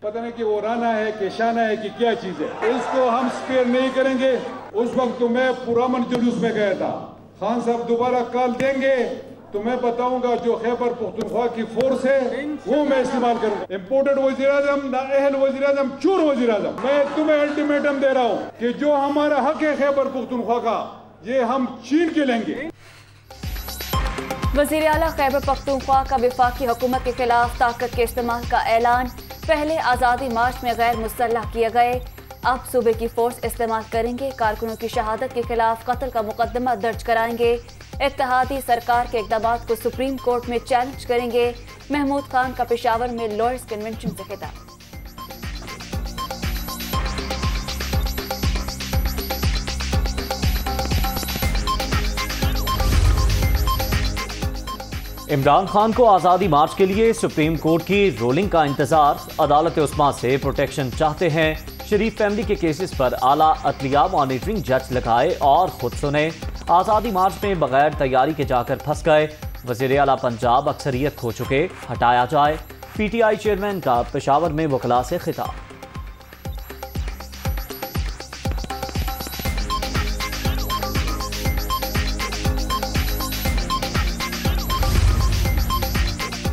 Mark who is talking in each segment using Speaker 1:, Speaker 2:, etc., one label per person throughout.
Speaker 1: पता नहीं कि वो राना है कि शाना है कि क्या चीज है। इसको हम स्पेयर नहीं करेंगे। उस वक्त तो मैं पुरअमन जुलूस में गया था। खान साहब दोबारा कॉल देंगे तो मैं बताऊंगा जो खैबर पख्तूनख्वा की फोर्स है वो मैं इस्तेमाल करूंगा। इम्पोर्टेड वज़ीर-ए-आज़म, नाअहल वज़ीर-ए-आज़म, चूर वज़ीर-ए-आज़म, मैं तुम्हें अल्टीमेटम दे रहा हूँ कि जो हमारा हक है खैबर पख्तूनख्वा का, ये हम छीन के लेंगे।
Speaker 2: वज़ीर आला खैबर पख्तूनख्वा का वफाकी हुकूमत के खिलाफ ताकत के इस्तेमाल का ऐलान। पहले आज़ादी मार्च में गैर मुसल्लह किए गए, अब सूबे की फोर्स इस्तेमाल करेंगे। कारकुनों की शहादत के खिलाफ कत्ल का मुकदमा दर्ज कराएंगे। इत्तेहादी सरकार के इक़दामात को सुप्रीम कोर्ट में चैलेंज करेंगे। महमूद खान का पेशावर में लॉयर्स कन्वेंशन से खिताब।
Speaker 3: इमरान खान को आज़ादी मार्च के लिए सुप्रीम कोर्ट की रूलिंग का इंतजार। अदालत उस्मा से प्रोटेक्शन चाहते हैं। शरीफ फैमिली के केसेस पर आला अदलिया मॉनिटरिंग जज लगाए और खुद सुने। आज़ादी मार्च में बगैर तैयारी के जाकर फंस गए। वज़ीर आला पंजाब अक्सरियत खो चुके, हटाया जाए। PTI चेयरमैन का पेशावर में वकला से खिताब।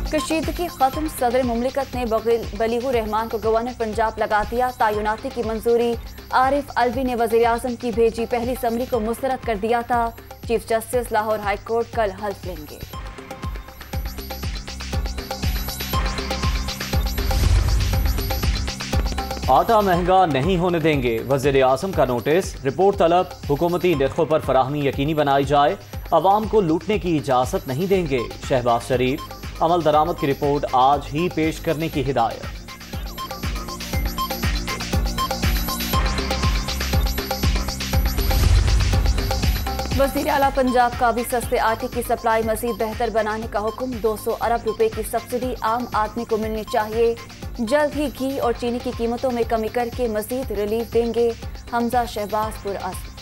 Speaker 2: कशीदगी खत्म, सदर मुमलिकत ने बलीगुर रहमान को गवर्नर पंजाब लगा दिया। तायुनाती की मंजूरी। आरिफ अलवी ने वज़ीर आज़म की भेजी पहली समरी को मुस्तरद कर दिया था। Chief justice Lahore high court कल हल्फ लेंगे।
Speaker 3: आटा महंगा नहीं होने देंगे, वज़ीर आज़म का नोटिस। रिपोर्ट तलब, हुकूमती निर्खों पर फराहमी यकीनी बनाई जाए। अवाम को लूटने की इजाज़त नहीं देंगे। शहबाज शरीफ। अमल दरामद की रिपोर्ट आज ही पेश करने की हिदायत।
Speaker 2: वज़ीर आला पंजाब का भी सस्ते आटे की सप्लाई मजीद बेहतर बनाने का हुक्म। 200 अरब रुपए की सब्सिडी आम आदमी को मिलनी चाहिए। जल्द ही घी और चीनी की कीमतों में कमी करके मजीद रिलीफ देंगे। हमजा शहबाज पुरअज़्म।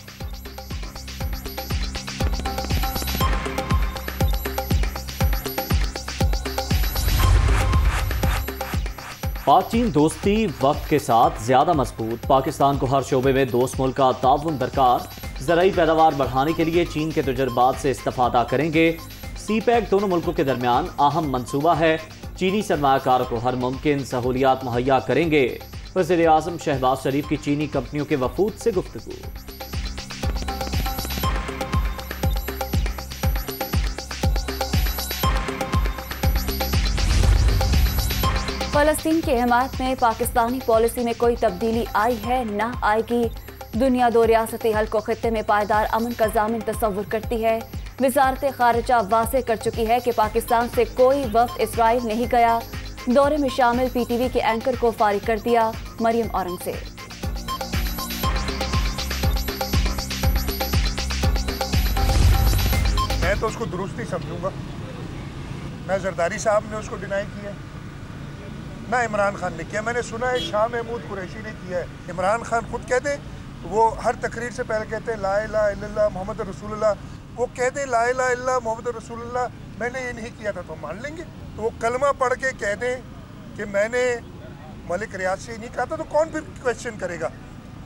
Speaker 3: पाक चीन दोस्ती वक्त के साथ ज्यादा मजबूत। पाकिस्तान को हर शोबे में दोस्त मुल्क का ताउन दरकार। ज़राई पैदावार बढ़ाने के लिए चीन के तजुर्बात से इस्तेफादा करेंगे। CPEC दोनों मुल्कों के दरमियान अहम मंसूबा है। चीनी सरमायाकारों को हर मुमकिन सहूलियात मुहैया करेंगे। वज़ीर आज़म शहबाज शरीफ की चीनी कंपनियों के वफूद से गुफ्तगू।
Speaker 2: फ़लस्तीन की हिमायत में पाकिस्तानी पॉलिसी में कोई तब्दीली आई है न आएगी। दुनिया दो रियासती हल को खित्ते में पायदार अमन का ज़ामिन तस्वुर करती है। वज़ारत ख़ारिजा वाज़ेह कर चुकी है कि पाकिस्तान से कोई वफ़द इसराइल नहीं गया। दौरे में शामिल PTV के एंकर को फारिग कर दिया। मरियम औरंगज़ेब।
Speaker 4: मैं तो उसको दुरुस्त ही समझूंगा। मैं जरदारी साहब ने उसको डिनाई किया, ना इमरान खान ने किया। मैंने सुना है शाह महमूद कुरैशी ने किया है। इमरान खान खुद कहते, वो हर तकरीर से पहले कहते हैं ला इलाहा इल्लल्लाह मोहम्मद रसूलुल्लाह। वो कहते ला इलाहा इल्लल्लाह मोहम्मद रसूलुल्लाह, मैंने ये नहीं किया था तो मान लेंगे। तो वो कलमा पढ़ के कह दें कि मैंने मलिक रियाज से नहीं कहा था तो कौन फिर क्वेश्चन करेगा?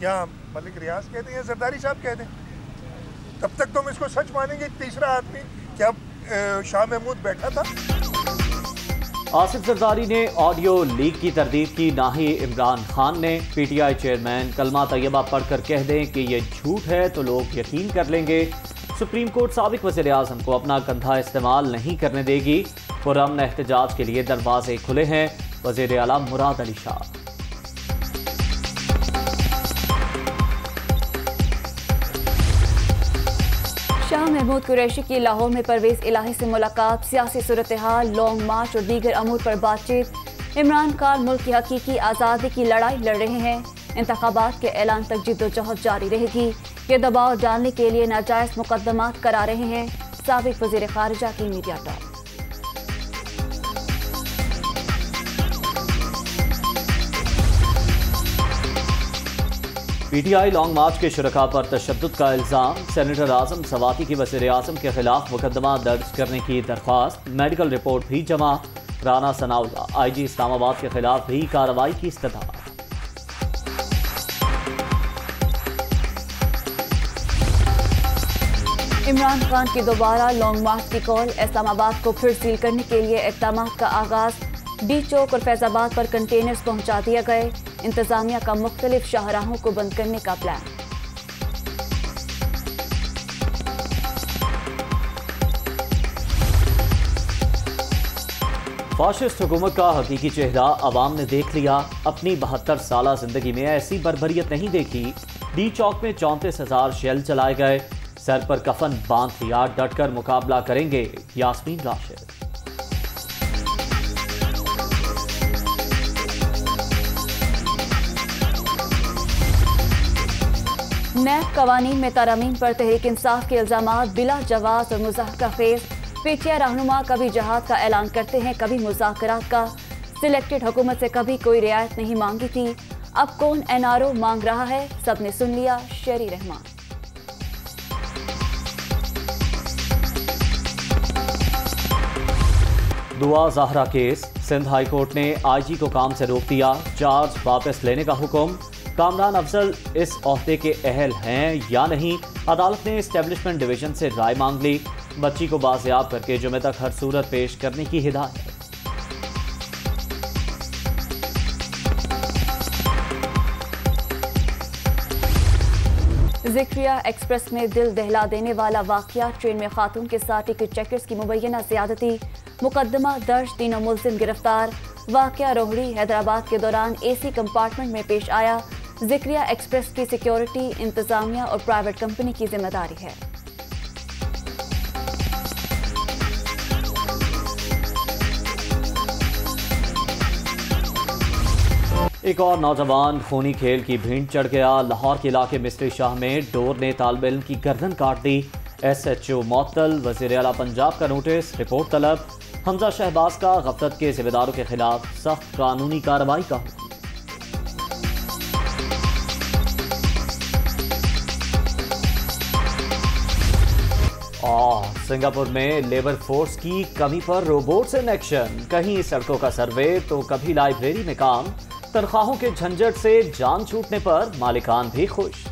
Speaker 4: या मलिक रियाज कह दें या जरदारी साहब कह दें, तब तक तो हम इसको सच मानेंगे। तीसरा आदमी क्या शाह महमूद बैठा था?
Speaker 3: आसिफ जरदारी ने ऑडियो लीक की तरदीद की, ना ही इमरान खान ने। PTI चेयरमैन कलमा तैयबा पढ़कर कह दें कि ये झूठ है तो लोग यकीन कर लेंगे। सुप्रीम कोर्ट साबिक वज़ीर आज़म को अपना कंधा इस्तेमाल नहीं करने देगी। पुरअमन एहतजाज के लिए दरवाजे खुले हैं। वज़ीर आला मुराद अली शाह।
Speaker 2: शाह महमूद कुरैशी की लाहौर में परवेज़ इलाही से मुलाकात। सियासी सूरत हाल, लॉन्ग मार्च और दीगर अमूर पर बातचीत। इमरान खान मुल्क की हकीकी आज़ादी की लड़ाई लड़ रहे हैं। इंतखाबात के ऐलान तक जिद्दोजहद जारी रहेगी। ये दबाव डालने के लिए नाजायज़ मुकदमात करा रहे हैं। साबिक वज़ीर ख़ारिजा की मीडिया टॉक।
Speaker 3: PTI लॉन्ग मार्च के शुरका पर तशद्दुद का इल्ज़ाम। सेनेटर आज़म सवाती की वज़ीर आज़म के खिलाफ मुकदमा दर्ज करने की दरख्वास्त। मेडिकल रिपोर्ट भी जमा। राना सनाउल्लाह, IG इस्लामाबाद के खिलाफ भी कार्रवाई की इस्तदा।
Speaker 2: इमरान खान की दोबारा लॉन्ग मार्च की कॉल, इस्लामाबाद को फिर सील करने के लिए इक़दामात का आगाज। डी चौक और फैजाबाद पर कंटेनर्स पहुंचा दिए गए। इंतजामिया का मुख्तलिफ शाहराहों को बंद करने का प्लान।
Speaker 3: फाशिस्ट हुकूमत का हकीकी चेहरा अवाम ने देख लिया। अपनी 72 साला जिंदगी में ऐसी बर्बरियत नहीं देखी। डी चौक में 34,000 शेल चलाए गए। सर पर कफन बांध लिया, डटकर मुकाबला करेंगे यास्मीन राशिद।
Speaker 2: नैब कवानीन में तरमीम पर तहरीक इंसाफ के इल्जामात बिला जवाज और मुज़ाहरा खेज। पीटीआई रहनुमा कभी जहाद का ऐलान करते हैं, कभी मुज़ाकरात का। सिलेक्टेड हुकूमत से कभी कोई रियायत नहीं मांगी थी, अब कौन NRO मांग रहा है, सबने सुन लिया। Sherry Rehman.
Speaker 3: Dua Zahra case, Sindh high court ने IG को काम से रोक दिया। चार्ज वापस लेने का हुक्म। कामरान अफजल इस ओहदे के अहल हैं या नहीं, अदालत ने एस्टेब्लिशमेंट डिवीजन से राय मांग ली। बच्ची को बाजियाब करके जुमे तक हर सूरत पेश करने की हिदायत।
Speaker 2: ज़िक्रिया एक्सप्रेस में दिल दहला देने वाला वाकया। ट्रेन में खातून के साथ टिकट चेकर्स की मुबैना ज़्यादती। मुकदमा दर्ज, तीनों मुल्ज़िम गिरफ्तार। वाकया रोहड़ी हैदराबाद के दौरान AC कंपार्टमेंट में पेश आया। ज़िक्रिया एक्सप्रेस की सिक्योरिटी इंतजामिया और प्राइवेट कंपनी की जिम्मेदारी है।
Speaker 3: एक और नौजवान खूनी खेल की भीड़ चढ़ गया। लाहौर के इलाके मिस्त्री शाह में डोर ने तालिब इल्म की गर्दन काट दी। SHO मुअत्तल, वज़ीर आला पंजाब का नोटिस, रिपोर्ट तलब। हमजा शहबाज का गफलत के जिम्मेदारों के खिलाफ सख्त कानूनी कार्रवाई का हुक्म। सिंगापुर में लेबर फोर्स की कमी पर रोबोट्स इन एक्शन। कहीं सड़कों का सर्वे तो कभी लाइब्रेरी में काम। तनख्वाहों के झंझट से जान छूटने पर मालिकान भी खुश।